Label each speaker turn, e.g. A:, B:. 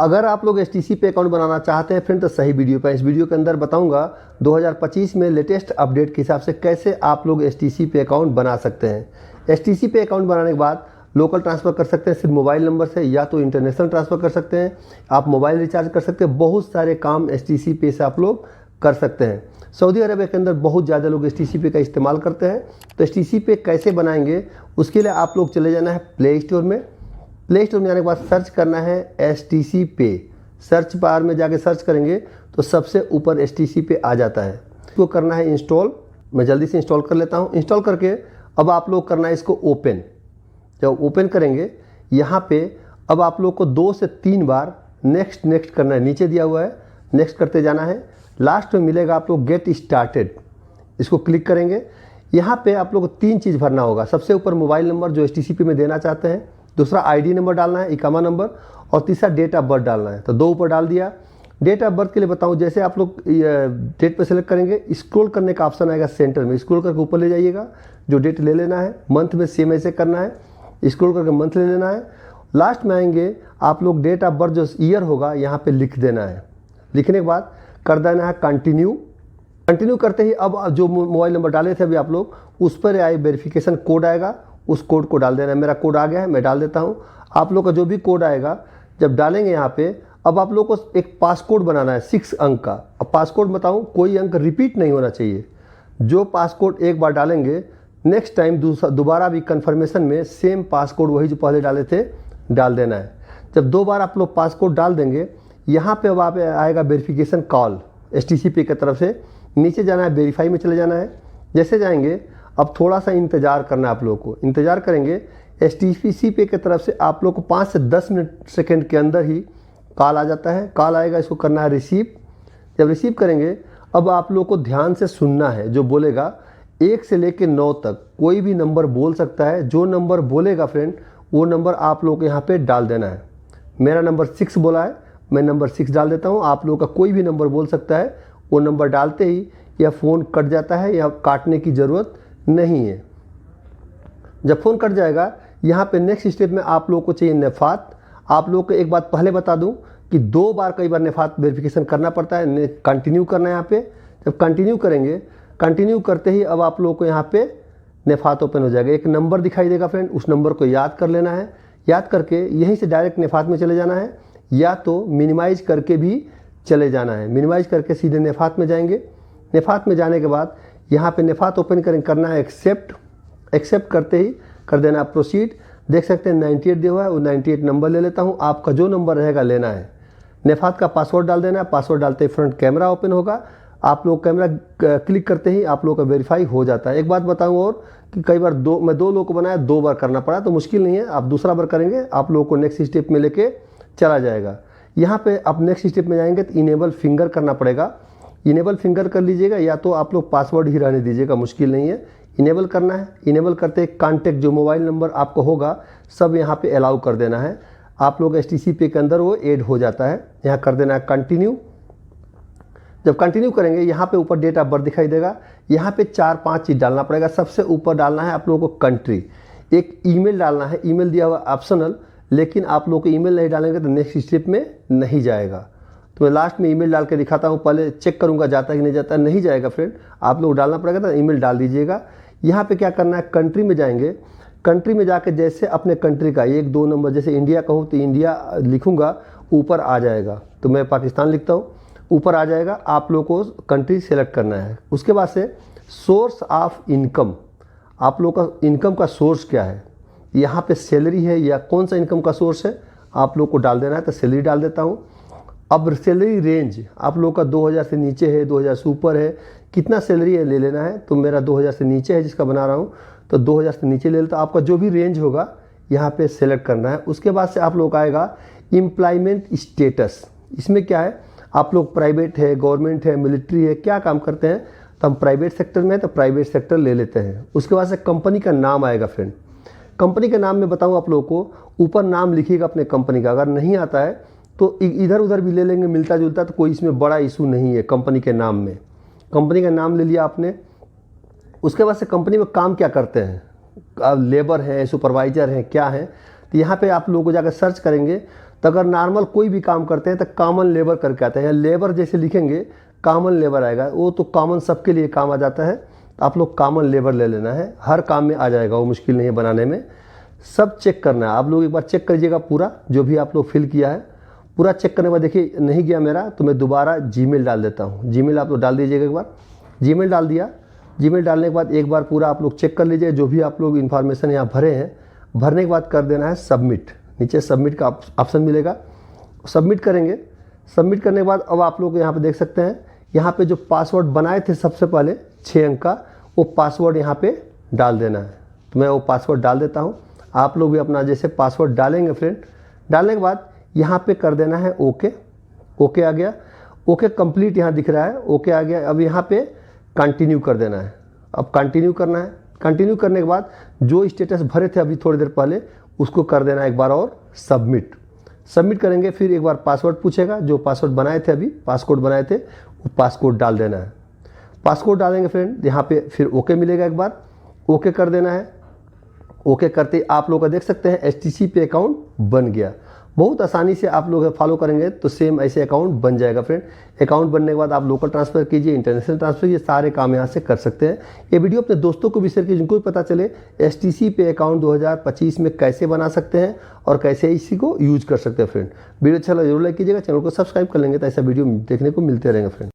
A: अगर आप लोग एसटीसी पे अकाउंट बनाना चाहते हैं फ्रेंड तो सही वीडियो पे, इस वीडियो के अंदर बताऊंगा 2025 में लेटेस्ट अपडेट के हिसाब से कैसे आप लोग एसटीसी पे अकाउंट बना सकते हैं। एसटीसी पे अकाउंट बनाने के बाद लोकल ट्रांसफ़र कर सकते हैं सिर्फ मोबाइल नंबर से, या तो इंटरनेशनल ट्रांसफ़र कर सकते हैं, आप मोबाइल रिचार्ज कर सकते हैं, बहुत सारे काम एसटीसी पे से आप लोग कर सकते हैं। सऊदी अरब के अंदर बहुत ज़्यादा लोग एसटीसी पे का इस्तेमाल करते हैं। तो एसटीसी पे कैसे बनाएंगे उसके लिए आप लोग चले जाना है प्ले स्टोर में। प्ले स्टोर में जाने के बाद सर्च करना है एसटीसी पे। सर्च बार में जाके सर्च करेंगे तो सबसे ऊपर एसटीसी पे आ जाता है। इसको करना है इंस्टॉल। मैं जल्दी से इंस्टॉल कर लेता हूँ। इंस्टॉल करके अब आप लोग करना है इसको ओपन। जब ओपन करेंगे यहाँ पे अब आप लोग को 2 से 3 बार नेक्स्ट नेक्स्ट करना है। नीचे दिया हुआ है, नेक्स्ट करते जाना है। लास्ट में मिलेगा आप लोग गेट स्टार्टेड, इसको क्लिक करेंगे। यहाँ पे आप लोग को 3 चीज़ भरना होगा। सबसे ऊपर मोबाइल नंबर जो एसटीसी पे में देना चाहते हैं, दूसरा आईडी नंबर डालना है, इकामा नंबर, और तीसरा डेट ऑफ बर्थ डालना है। तो 2 ऊपर डाल दिया। डेट ऑफ बर्थ के लिए बताऊं, जैसे आप लोग डेट पे सेलेक्ट करेंगे, स्क्रॉल करने का ऑप्शन आएगा सेंटर में, स्क्रॉल करके ऊपर ले जाइएगा, जो डेट ले लेना है। मंथ में सेम ऐसे करना है, स्क्रॉल करके मंथ ले लेना है। लास्ट में आएंगे आप लोग डेट ऑफ बर्थ जो ईयर होगा यहाँ पे लिख देना है। लिखने के बाद कर देना है कंटिन्यू। कंटिन्यू करते ही अब जो मोबाइल नंबर डाले थे अभी आप लोग, उस पर आए वेरिफिकेशन कोड आएगा, उस कोड को डाल देना है। मेरा कोड आ गया है, मैं डाल देता हूँ। आप लोग का जो भी कोड आएगा जब डालेंगे यहाँ पे, अब आप लोग को एक पासकोड बनाना है 6 अंक का। अब पासकोड बताऊँ, कोई अंक रिपीट नहीं होना चाहिए। जो पासकोड एक बार डालेंगे, नेक्स्ट टाइम दोबारा भी कन्फर्मेशन में सेम पासकोड वही जो पहले डाले थे डाल देना है। जब 2 बार आप लोग पासकोड डाल देंगे, यहाँ पे अब आप आएगा वेरिफिकेशन कॉल एसटीसी पे की तरफ से। नीचे जाना है, वेरीफाई में चले जाना है। जैसे जाएंगे अब थोड़ा सा इंतज़ार करना है आप लोग को। इंतज़ार करेंगे, एसटीसी पे की तरफ से आप लोग को 5 से 10 सेकंड के अंदर ही कॉल आ जाता है। कॉल आएगा, इसको करना है रिसीव। जब रिसीव करेंगे अब आप लोग को ध्यान से सुनना है। जो बोलेगा 1 से लेकर 9 तक कोई भी नंबर बोल सकता है। जो नंबर बोलेगा फ्रेंड वो नंबर आप लोग को यहाँ पे डाल देना है। मेरा नंबर 6 बोला है, मैं नंबर 6 डाल देता हूँ। आप लोग का कोई भी नंबर बोल सकता है। वो नंबर डालते ही या फ़ोन कट जाता है या काटने की ज़रूरत नहीं है। जब फ़ोन कट जाएगा, यहाँ पे नेक्स्ट स्टेप में आप लोग को चाहिए नेफ़ात। आप लोग को एक बात पहले बता दूँ कि 2 बार कई बार नेफ़ात वेरिफिकेशन करना पड़ता है। कंटिन्यू करना है यहाँ पे। जब कंटिन्यू करेंगे, कंटिन्यू करते ही अब आप लोग को यहाँ पे नेफ़ात ओपन हो जाएगा। एक नंबर दिखाई देगा फ्रेंड, उस नंबर को याद कर लेना है। याद करके यहीं से डायरेक्ट नेफ़ात में चले जाना है, या तो मिनिमाइज़ करके भी चले जाना है। मिनिमाइज़ करके सीधे नेफ़ात में जाएंगे। नेफ़ात में जाने के बाद यहाँ पे नेफ़ात ओपन करना है एक्सेप्ट। एक्सेप्ट करते ही कर देना है प्रोसीड। देख सकते हैं 98 दिया हुआ है, वो 98 नंबर ले लेता हूँ। आपका जो नंबर रहेगा लेना है। नेफ़ात का पासवर्ड डाल देना है। पासवर्ड डालते ही फ्रंट कैमरा ओपन होगा। आप लोग कैमरा क्लिक करते ही आप लोग का वेरीफाई हो जाता है। एक बात बताऊँ और कि कई बार मैं 2 लोगों को बनाया, 2 बार करना पड़ा, तो मुश्किल नहीं है। आप दूसरा बार करेंगे, आप लोगों को नेक्स्ट स्टेप में लेके चला जाएगा। यहाँ पे आप नेक्स्ट स्टेप में जाएंगे तो इनेबल फिंगर करना पड़ेगा। इनेबल फिंगर कर लीजिएगा, या तो आप लोग पासवर्ड ही रहने दीजिएगा, मुश्किल नहीं है। इनेबल करना है। इनेबल करते कॉन्टैक्ट जो मोबाइल नंबर आपको होगा सब यहाँ पे अलाउ कर देना है। आप लोग एसटीसी पे के अंदर वो ऐड हो जाता है। यहाँ कर देना है कंटिन्यू। जब कंटिन्यू करेंगे, यहाँ पे ऊपर डेट ऑफ बर्थ दिखाई देगा। यहाँ पे 4-5 चीज़ डालना पड़ेगा। सबसे ऊपर डालना है आप लोगों को कंट्री। एक ईमेल डालना है। ईमेल दिया हुआ ऑप्शनल, लेकिन आप लोग को ईमेल नहीं डालेंगे तो नेक्स्ट स्टेप में नहीं जाएगा। तो मैं लास्ट में ईमेल डाल के दिखाता हूँ, पहले चेक करूँगा जाता है कि नहीं जाता। नहीं जाएगा फ्रेंड, आप लोग डालना पड़ेगा तो ईमेल डाल दीजिएगा। यहाँ पे क्या करना है, कंट्री में जाएंगे। कंट्री में जाके जैसे अपने कंट्री का 1-2 नंबर, जैसे इंडिया कहूँ तो इंडिया लिखूँगा, ऊपर आ जाएगा। तो मैं पाकिस्तान लिखता हूँ, ऊपर आ जाएगा। आप लोग को कंट्री सेलेक्ट करना है। उसके बाद से सोर्स ऑफ इनकम, आप लोग का इनकम का सोर्स क्या है, यहाँ पे सैलरी है या कौन सा इनकम का सोर्स है, आप लोग को डाल देना है। तो सैलरी डाल देता हूँ। अब सैलरी रेंज आप लोग का 2000 से नीचे है, 2000 से ऊपर है, कितना सैलरी है ले लेना है। तो मेरा 2000 से नीचे है जिसका बना रहा हूँ, तो 2000 से नीचे ले लेता। आपका जो भी रेंज होगा यहाँ पे सेलेक्ट करना है। उसके बाद से आप लोग आएगा एम्प्लॉयमेंट स्टेटस। इसमें क्या है, आप लोग प्राइवेट है, गवर्नमेंट है, मिलिट्री है, क्या काम करते हैं, तो हम प्राइवेट सेक्टर में है तो प्राइवेट सेक्टर ले लेते हैं। उसके बाद से कंपनी का नाम आएगा फ्रेंड। कंपनी के नाम में बताऊँ आप लोगों को, ऊपर नाम लिखिएगा अपने कंपनी का। अगर नहीं आता है तो इधर उधर भी ले लेंगे, मिलता जुलता, तो कोई इसमें बड़ा इशू नहीं है। कंपनी के नाम में कंपनी का नाम ले लिया आपने। उसके बाद से कंपनी में काम क्या करते हैं, लेबर है, सुपरवाइजर है, क्या है, तो यहाँ पे आप लोगों को जाकर सर्च करेंगे तो अगर नॉर्मल कोई भी काम करते हैं तो कॉमन लेबर करके आता है, या लेबर जैसे लिखेंगे कॉमन लेबर आएगा, वो तो कॉमन सबके लिए काम आ जाता है। तो आप लोग कॉमन लेबर ले लेना है, हर काम में आ जाएगा, वो मुश्किल नहीं है बनाने में। सब चेक करना है, आप लोग एक बार चेक करिएगा पूरा जो भी आप लोग फिल किया है। पूरा चेक करने के बाद देखिए नहीं गया मेरा, तो मैं दोबारा जीमेल डाल देता हूँ। जीमेल आप लोग डाल दीजिएगा एक बार। जीमेल डाल दिया, जीमेल डालने के बाद एक बार पूरा आप लोग चेक कर लीजिए जो भी आप लोग इन्फॉर्मेशन यहाँ भरे हैं। भरने के बाद कर देना है सबमिट। नीचे सबमिट का ऑप्शन मिलेगा, सबमिट करेंगे। सबमिट करने के बाद अब आप लोग यहाँ पे देख सकते हैं, यहाँ पे जो पासवर्ड बनाए थे सबसे पहले 6 अंक का, वो पासवर्ड यहाँ पे डाल देना है। तो मैं वो पासवर्ड डाल देता हूँ, आप लोग भी अपना जैसे पासवर्ड डालेंगे फ्रेंड। डालने के बाद यहाँ पे कर देना है ओके। ओके आ गया, ओके कंप्लीट यहाँ दिख रहा है, ओके आ गया। अब यहाँ पे कंटिन्यू कर देना है। अब कंटिन्यू करना है। कंटिन्यू करने के बाद जो स्टेटस भरे थे अभी थोड़ी देर पहले, उसको कर देना एक बार और सबमिट। सबमिट करेंगे, फिर एक बार पासवर्ड पूछेगा, जो पासवर्ड बनाए थे अभी पासकोड बनाए थे, वो पासकोड डाल देना है। पासकोड डालेंगे फ्रेंड, यहाँ पे फिर ओके मिलेगा, एक बार ओके कर देना है। ओके करते आप लोग का देख सकते हैं एसटीसी पे अकाउंट बन गया। बहुत आसानी से आप लोग फॉलो करेंगे तो सेम ऐसे अकाउंट बन जाएगा फ्रेंड। अकाउंट बनने के बाद आप लोकल ट्रांसफ़र कीजिए, इंटरनेशनल ट्रांसफ़र, ये सारे काम यहाँ से कर सकते हैं। ये वीडियो अपने दोस्तों को भी शेयर कीजिए, जिनको भी पता चले एसटीसी पे अकाउंट 2025 में कैसे बना सकते हैं और कैसे इसी को यूज कर सकते हैं फ्रेंड। वीडियो अच्छा लगा जरूर लाइक कीजिएगा, चैनल को सब्सक्राइब कर लेंगे तो ऐसा वीडियो देखने को मिलते रहेंगे फ्रेंड।